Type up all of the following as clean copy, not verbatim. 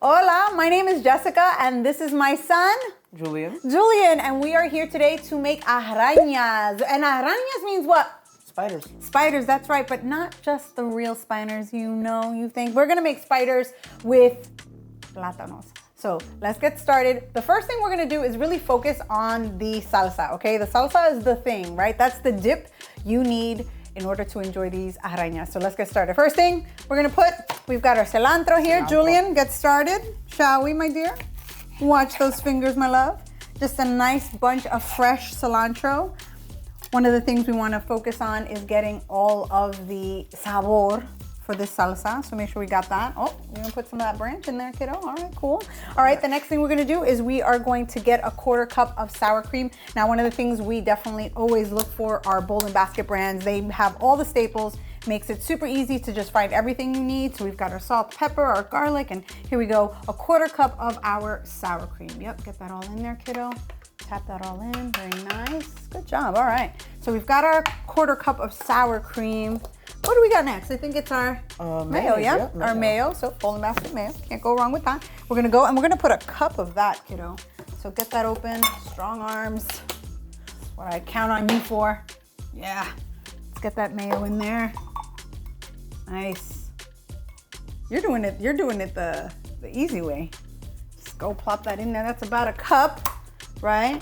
Hola, my name is Jessica and this is my son, Julian, and we are here today to make arañas. And arañas means what? spiders. Spiders, that's right, but not just the real spiders, you think. We're gonna make spiders with plátanos. So let's get started. The first thing we're gonna do is really focus on the salsa, okay? The salsa is the thing, right? That's the dip you need in order to enjoy these arañas. So let's get started. First thing we're gonna we've got our cilantro here. Julian, get started, shall we, my dear? Watch those fingers, my love. Just a nice bunch of fresh cilantro. One of the things we wanna focus on is getting all of the sabor for this salsa, so make sure we got that. Oh, you're gonna put some of that branch in there, kiddo. All right, cool. All right, the next thing we're gonna do is we are going to get a 1/4 cup of sour cream. Now, one of the things we definitely always look for are Bowl and Basket brands. They have all the staples, makes it super easy to just find everything you need. So we've got our salt, pepper, our garlic, and here we go, a 1/4 cup of our sour cream. Yep, get that all in there, kiddo. Tap that all in, very nice. Good job, all right. So we've got our 1/4 cup of sour cream. What do we got next? I think it's our mayo, yeah? Yep, our mayo, so Bowl and Basket mayo. Can't go wrong with that. We're gonna go and we're gonna put a cup of that, kiddo. So get that open, strong arms. That's what I count on you for. Yeah, let's get that mayo in there. Nice. You're doing it the easy way. Just go plop that in there. That's about a cup, right?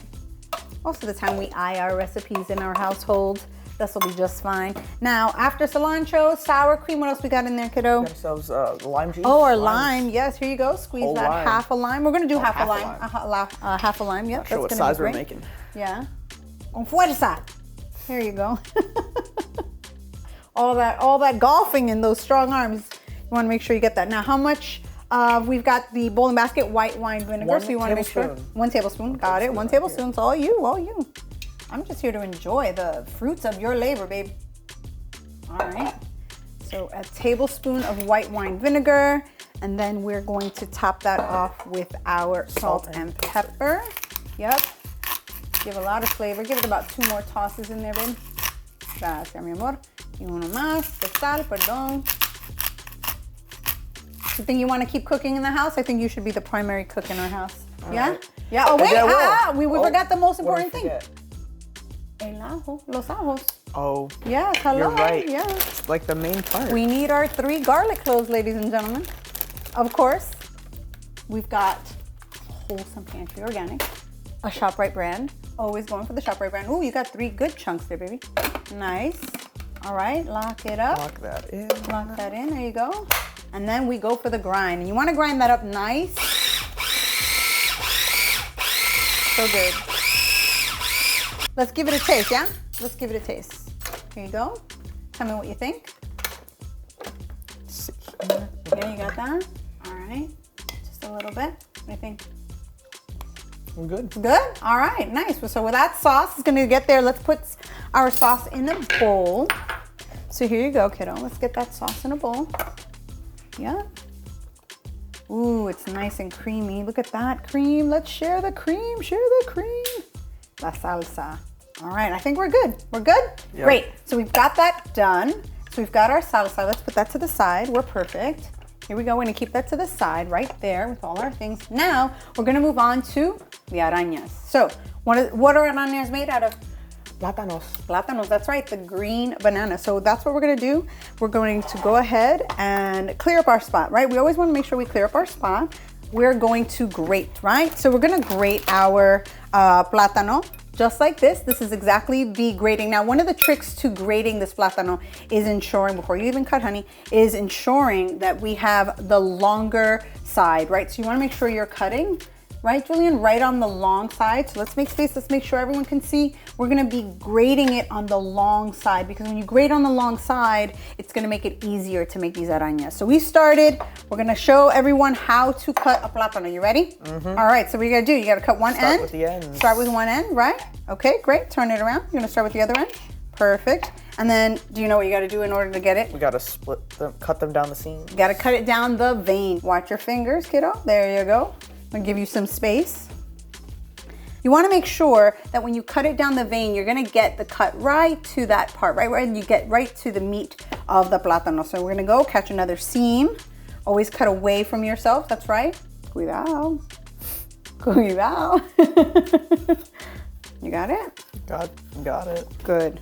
Most of the time we eye our recipes in our household. This will be just fine. Now, after cilantro, sour cream, what else we got in there, kiddo? We got ourselves lime juice. Oh, our lime. Yes, here you go. Squeeze Whole that lime. half a lime. We're gonna do half a half a lime. lime. Half a lime. Yep. Not sure what that's gonna size be we're great. making. Yeah. Con fuerza. There you go. all that golfing in those strong arms. You want to make sure you get that. Now, how much? We've got the Bowl and Basket white wine vinegar. So you want to make sure 1 tablespoon. Got it. 1 tablespoon. It's all you. All you. I'm just here to enjoy the fruits of your labor, babe. All right, so a tablespoon of white wine vinegar, and then we're going to top that off with our salt and pepper. Yep, give a lot of flavor. Give it about 2 more tosses in there, babe. Gracias, mi amor. Y uno más de sal, perdón. You think you want to keep cooking in the house? I think you should be the primary cook in our house. All Yeah? right. Yeah, oh wait, we Oh, forgot the most what did I important thing. forget? El ajo, los ajos. Oh, Yeah, hello. you're right. Yeah. It's like the main part. We need our 3 garlic cloves, ladies and gentlemen. Of course, we've got Wholesome Pantry Organic, a ShopRite brand. Always going for the ShopRite brand. Ooh, you got 3 good chunks there, baby. Nice. All right, lock it up. Lock that in. Lock that in, there you go. And then we go for the grind. And you want to grind that up nice. So good. Let's give it a taste, yeah? Let's give it a taste. Here you go. Tell me what you think. Yeah, you got that? All right. Just a little bit. What do you think? I'm good. Good? All right, nice. So with that sauce is gonna get there. Let's put our sauce in a bowl. So here you go, kiddo. Let's get that sauce in a bowl. Yeah. Ooh, it's nice and creamy. Look at that cream. Let's share the cream. Share the cream. La salsa. All right, I think we're good. We're good? Yep. Great. So we've got that done. So we've got our salsa. Let's put that to the side. We're perfect. Here we go. We're gonna keep that to the side right there with all our things. Now we're gonna move on to the arañas. So what are arañas made out of? Plátanos. Plátanos, that's right, the green banana. So that's what we're gonna do. We're going to go ahead and clear up our spot, right? We always wanna make sure we clear up our spot. We're going to grate, right? So we're gonna grate our plátano just like this. This is exactly the grating. Now, one of the tricks to grating this plátano is ensuring, before you even cut, honey, is ensuring that we have the longer side, right? So you wanna make sure you're cutting, right, Julian? Right on the long side. So let's make space. Let's make sure everyone can see. We're gonna be grating it on the long side because when you grate on the long side, it's gonna make it easier to make these arañas. So we started. We're gonna show everyone how to cut a plátano. You ready? Mm-hmm. All right, so what you gotta do, you gotta cut one end. Start with the ends. Start with one end, right? Okay, great. Turn it around. You're gonna start with the other end. Perfect. And then, do you know what you gotta do in order to get it? We gotta split them, cut them down the seam. You gotta cut it down the vein. Watch your fingers, kiddo. There you go. I'm gonna give you some space. You wanna make sure that when you cut it down the vein, you're gonna get the cut right to that part, right where you get right to the meat of the plátano. So we're gonna go catch another seam. Always cut away from yourself, that's right. Cuidado. Cuidado. You got it? Got it. Good.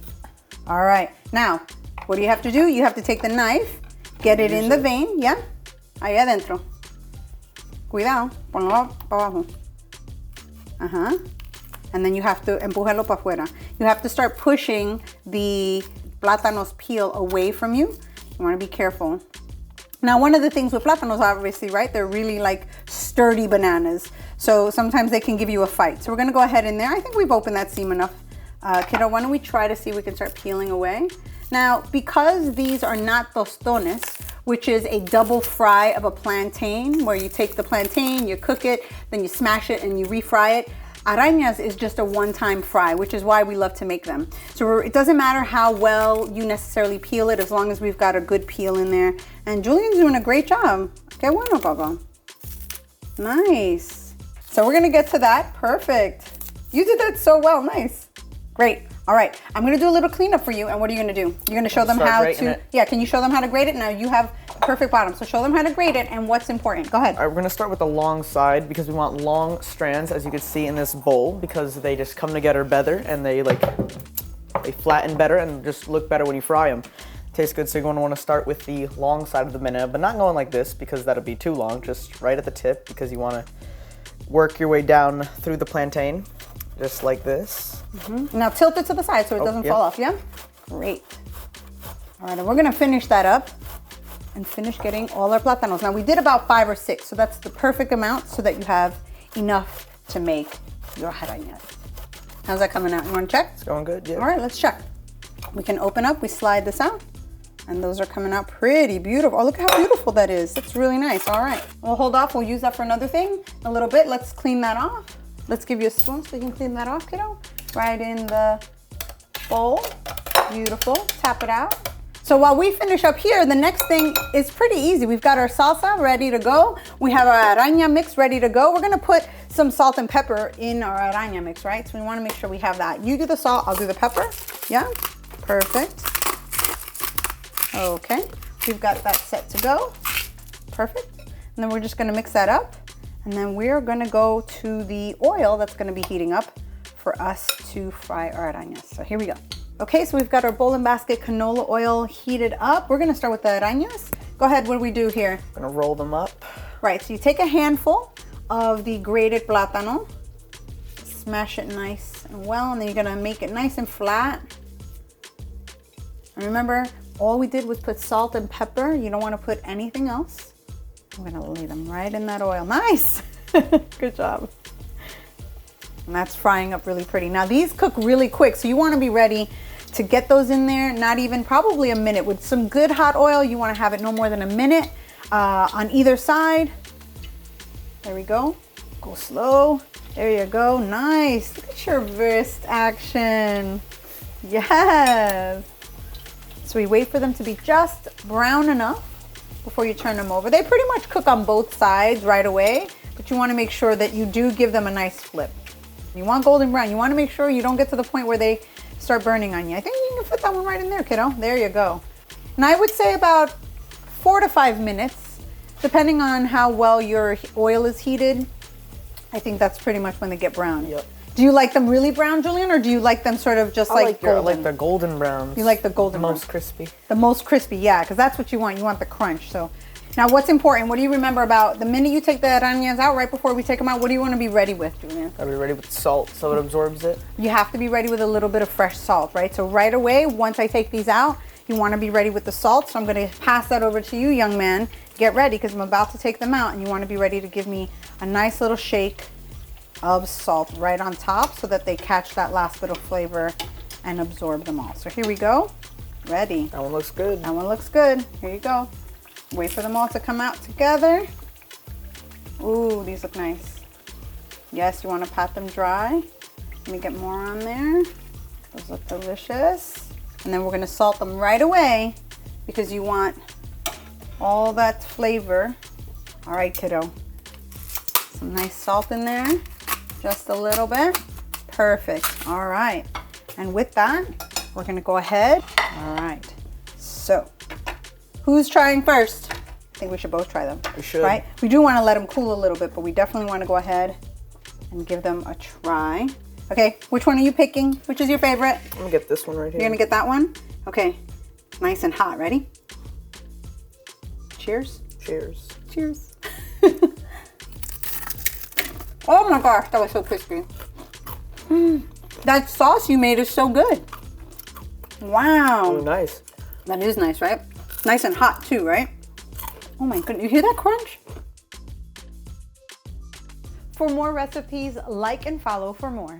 All right. Now, what do you have to do? You have to take the knife, get it in the vein, ¿ya? Ahí adentro. Cuidado. Ponlo para abajo. Ajá. And then you have to empujarlo para afuera. You have to start pushing the plátanos peel away from you. You want to be careful. Now, one of the things with plátanos, obviously, right? They're really like sturdy bananas. So sometimes they can give you a fight. So we're gonna go ahead in there. I think we've opened that seam enough. Kiddo, why don't we try to see if we can start peeling away? Now, because these are not tostones, which is a double fry of a plantain, where you take the plantain, you cook it, then you smash it and you refry it. Arañas is just a one-time fry, which is why we love to make them. So it doesn't matter how well you necessarily peel it, as long as we've got a good peel in there. And Julian's doing a great job. Qué bueno, Gogo. Nice. So we're gonna get to that. Perfect. You did that so well. Nice. Great. All right. I'm gonna do a little cleanup for you. And what are you gonna do? You're gonna show them how to. Yeah. Can you show them how to grate it? Now you have perfect bottom. So show them how to grate it and what's important. Go ahead. All right, we're gonna start with the long side because we want long strands, as you can see in this bowl, because they just come together better and they flatten better and just look better when you fry them. Tastes good, so you're gonna wanna start with the long side of the banana, but not going like this because that'll be too long, just right at the tip, because you wanna work your way down through the plantain, just like this. Now tilt it to the side so it doesn't fall off, yeah? Great. All right, and we're gonna finish that up and finish getting all our plátanos. Now we did about 5 or 6, so that's the perfect amount so that you have enough to make your arañas. How's that coming out? You wanna check? It's going good, yeah. All right, let's check. We can open up, we slide this out, and those are coming out pretty beautiful. Oh, look how beautiful that is. That's really nice. All right, we'll hold off. We'll use that for another thing a little bit. Let's clean that off. Let's give you a spoon so you can clean that off, kiddo. Right in the bowl. Beautiful. Tap it out. So while we finish up here, the next thing is pretty easy. We've got our salsa ready to go. We have our araña mix ready to go. We're gonna put some salt and pepper in our araña mix, right? So we wanna make sure we have that. You do the salt, I'll do the pepper. Yeah, perfect. Okay, we've got that set to go. Perfect. And then we're just gonna mix that up. And then we're gonna go to the oil that's gonna be heating up for us to fry our arañas. So here we go. Okay, so we've got our bowl and basket canola oil heated up. We're gonna start with the arañas. Go ahead, what do we do here? I'm gonna roll them up. Right, so you take a handful of the grated plátano, smash it nice and well, and then you're gonna make it nice and flat. And remember, all we did was put salt and pepper. You don't wanna put anything else. I'm gonna lay them right in that oil. Nice, good job. And that's frying up really pretty. Now these cook really quick, so you wanna be ready to get those in there, not even probably a minute. With some good hot oil, you wanna have it no more than a minute on either side. There we go. Go slow. There you go. Nice. Look at your wrist action. Yes. So we wait for them to be just brown enough before you turn them over. They pretty much cook on both sides right away, but you wanna make sure that you do give them a nice flip. You want golden brown. You wanna make sure you don't get to the point where they start burning on you. I think you can fit that one right in there, kiddo. There you go. And I would say about 4 to 5 minutes, depending on how well your oil is heated. I think that's pretty much when they get brown. Yep. Do you like them really brown, Julian, or do you like them sort of just like golden? I like the golden browns. You like the golden browns. The most crispy. The most crispy, yeah, because that's what you want. You want the crunch. So now what's important? What do you remember about the minute you take the arañas out, right before we take them out, what do you want to be ready with, Julian? I'll be ready with salt so it absorbs it. You have to be ready with a little bit of fresh salt, right? So right away, once I take these out, you want to be ready with the salt. So I'm going to pass that over to you, young man. Get ready, because I'm about to take them out, and you want to be ready to give me a nice little shake of salt right on top so that they catch that last bit of flavor and absorb them all. So here we go. Ready. That one looks good. That one looks good. Here you go. Wait for them all to come out together. Ooh, these look nice. Yes, you want to pat them dry. Let me get more on there. Those look delicious. And then we're going to salt them right away because you want all that flavor. All right, kiddo. Some nice salt in there. Just a little bit. Perfect. All right. And with that, we're going to go ahead. All right. So, who's trying first? think we should both try them. We should. Right? We do want to let them cool a little bit, but we definitely want to go ahead and give them a try. Okay, which one are you picking? Which is your favorite? I'm gonna get this one right here. You're gonna get that one? Okay, nice and hot. Ready? Cheers. Cheers. Cheers. Oh my gosh, that was so crispy. That sauce you made is so good. Wow. Oh, nice. That is nice, right? Nice and hot too, right? Oh my goodness, you hear that crunch? For more recipes, like and follow for more.